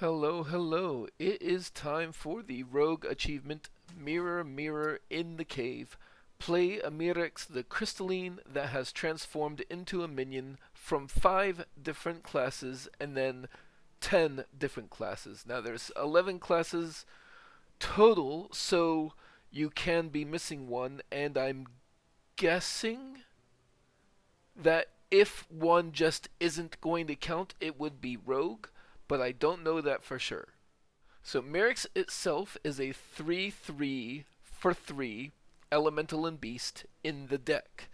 Hello, hello. It is time for the rogue achievement Mirror, Mirror in the Cave. Play a Mirrex the crystalline that has transformed into a minion from 5 different classes and then 10 different classes. Now there's 11 classes total, so you can be missing one, and I'm guessing that if one just isn't going to count, it would be rogue, but I don't know that for sure. So Mirrex itself is a 3/3 for 3 elemental and beast in the deck.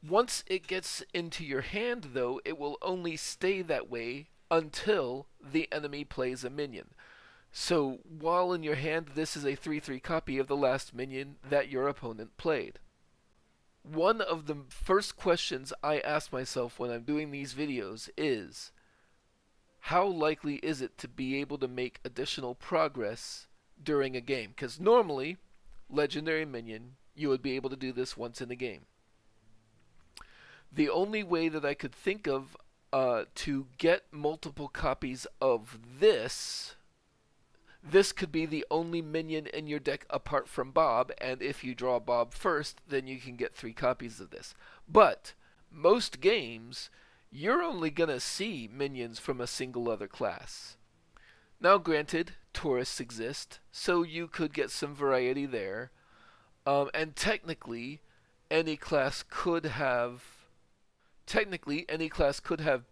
Once it gets into your hand, though, it will only stay that way until the enemy plays a minion. So while in your hand, this is a 3/3 copy of the last minion that your opponent played. One of the first questions I ask myself when I'm doing these videos is, how likely is it to be able to make additional progress during a game? Because normally, Legendary Minion, you would be able to do this once in a game. The only way that I could think of to get multiple copies of this could be the only minion in your deck apart from Bob, and if you draw Bob first, then you can get 3 copies of this. But most games, you're only going to see minions from a single other class. Now granted, tourists exist, so you could get some variety there. And technically, any class could have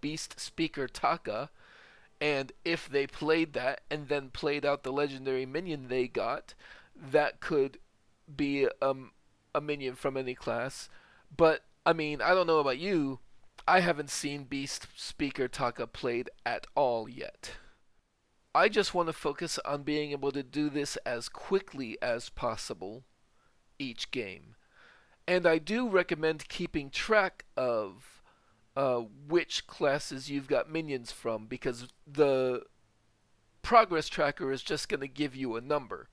Beast Speaker Taka, and if they played that and then played out the legendary minion they got, that could be a minion from any class. But, I mean, I don't know about you, I haven't seen Beast Speaker Taka played at all yet. I just want to focus on being able to do this as quickly as possible each game. And I do recommend keeping track of which classes you've got minions from, because the progress tracker is just going to give you a number.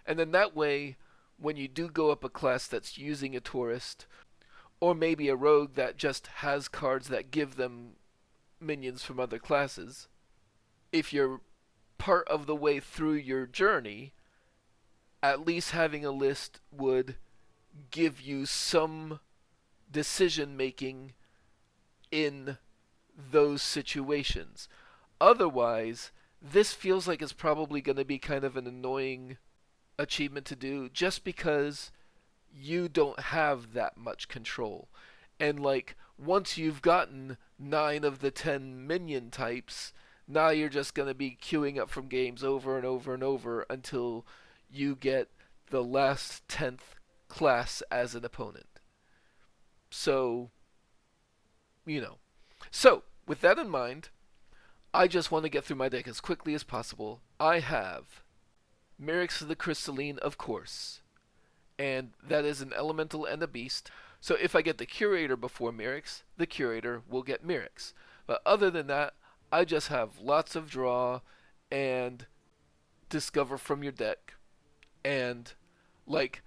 And then that way, when you do go up a class that's using a tourist, or maybe a rogue that just has cards that give them minions from other classes, if you're part of the way through your journey, at least having a list would give you some decision making in those situations. Otherwise, this feels like it's probably going to be kind of an annoying achievement to do, just because you don't have that much control. And like, once you've gotten 9 of the 10 minion types, now you're just going to be queuing up from games over and over and over until you get the last 10th class as an opponent. So, So, with that in mind, I just want to get through my deck as quickly as possible. I have Mirrex the Crystalline, of course, and that is an elemental and a beast. So if I get the Curator before Mirrex, the Curator will get Mirrex. But other than that, I just have lots of draw and discover from your deck, and like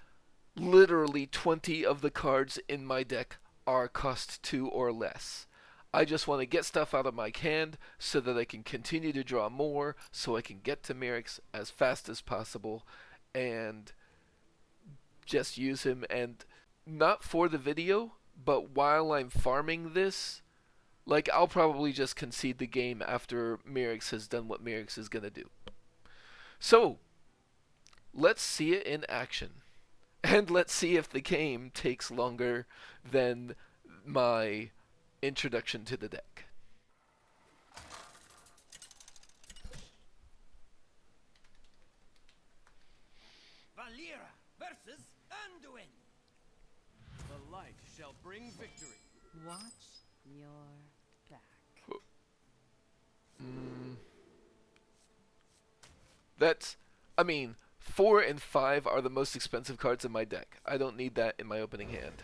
literally 20 of the cards in my deck are cost 2 or less. I just want to get stuff out of my hand so that I can continue to draw more, so I can get to Mirrex as fast as possible and just use him. And not for the video, but while I'm farming this, like, I'll probably just concede the game after Mirrex has done what Mirrex is going to do. So, let's see it in action. And let's see if the game takes longer than my introduction to the deck. Valera versus Anduin. The light shall bring victory. Watch your back. That's, I mean, 4 and 5 are the most expensive cards in my deck. I don't need that in my opening hand.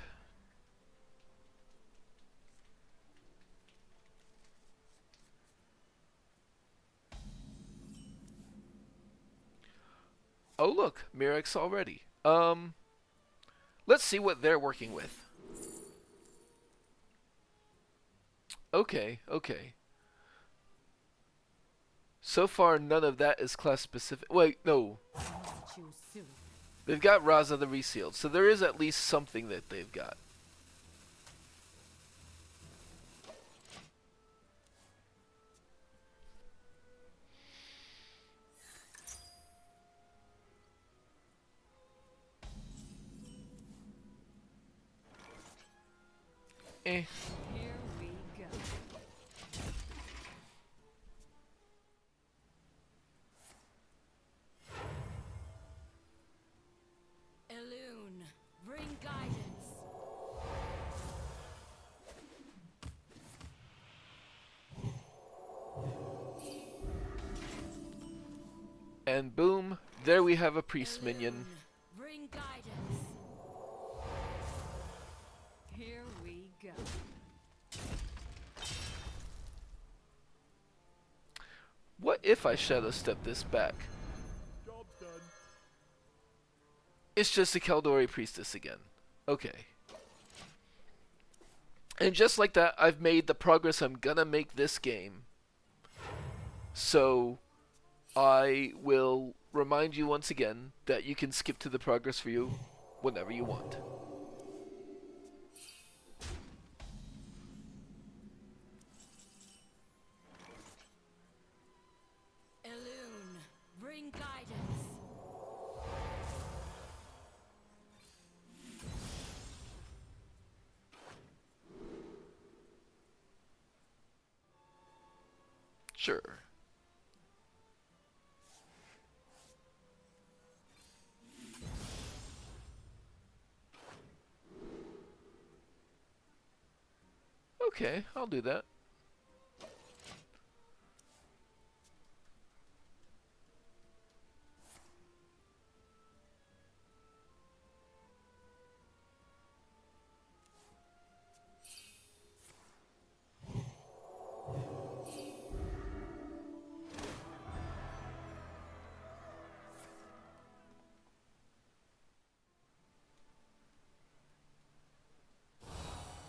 Oh look, Mirrex already. Let's see what they're working with. Okay. So far, none of that is class specific. Wait, no. I will choose soon. They've got Raza the Resealed, so there is at least something that they've got. Eh. Here we go. Elune, bring guidance. And boom, there we have a priest minion. Elune, bring guidance. Here we go. What if I shadow step this back? Job's done. It's just a Kaldori priestess again. Okay. And just like that, I've made the progress I'm gonna make this game. So, I will remind you once again that you can skip to the progress view whenever you want. Elune, bring guidance. Sure. Okay, I'll do that.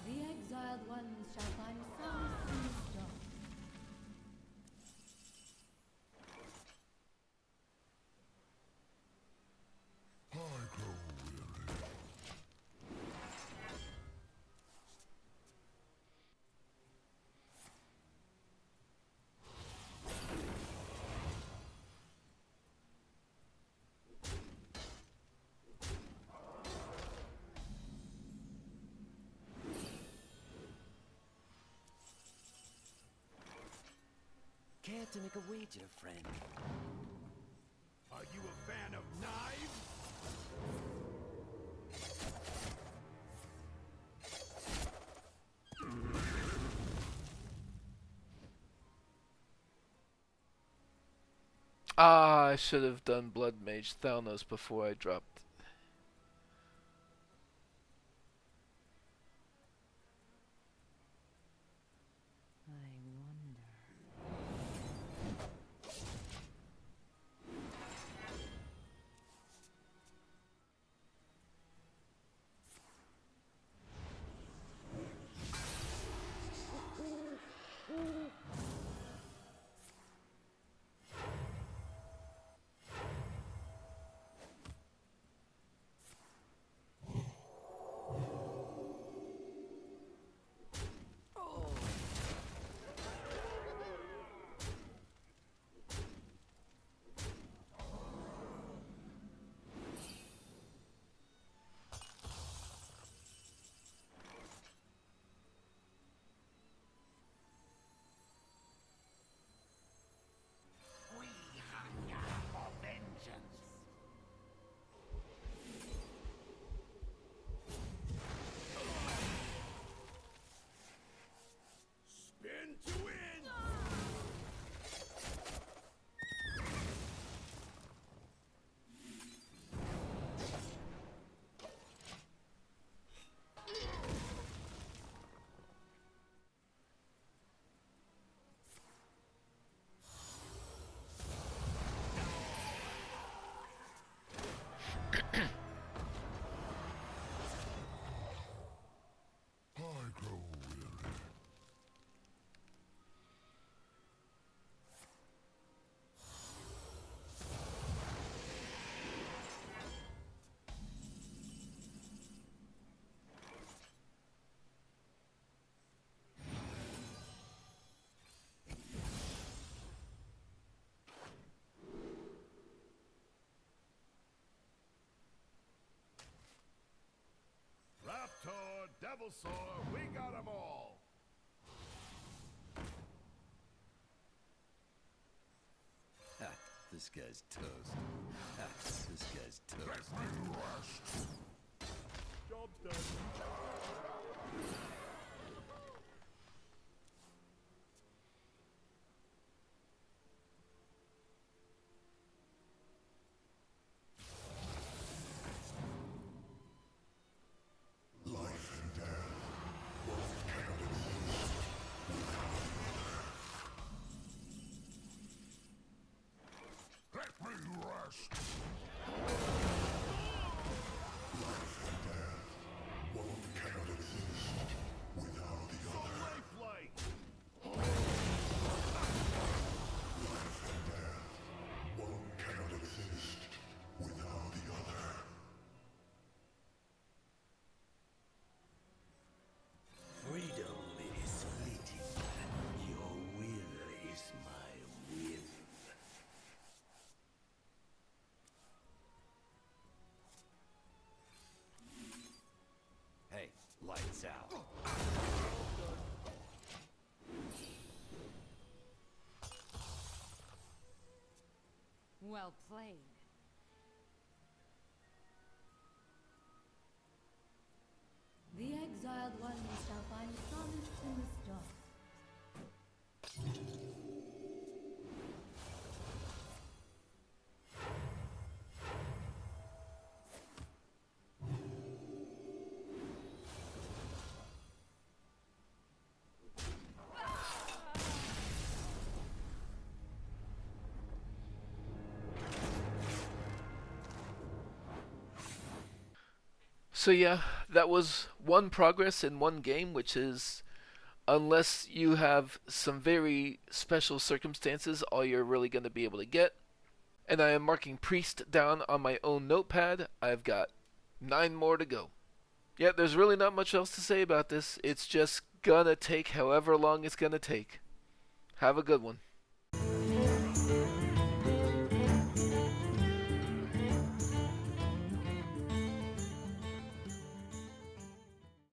The exiled ones shall find solace in the storm. Care to make a wager, friend? Are you a fan of knives? Ah, I should have done Blood Mage Thalnos before I dropped. I wonder. Devil Solar, we got 'em all. Ha, this guy's toast. Ha, this guy's toast. Job's done. Freedom is fleeting. Your will is my will. Hey, lights out. Well played. The exiled ones shall find solace in the stars. So yeah, that was one progress in one game, which is, unless you have some very special circumstances, all you're really going to be able to get. And I am marking Priest down on my own notepad. I've got 9 more to go. Yeah, there's really not much else to say about this. It's just gonna take however long it's gonna take. Have a good one.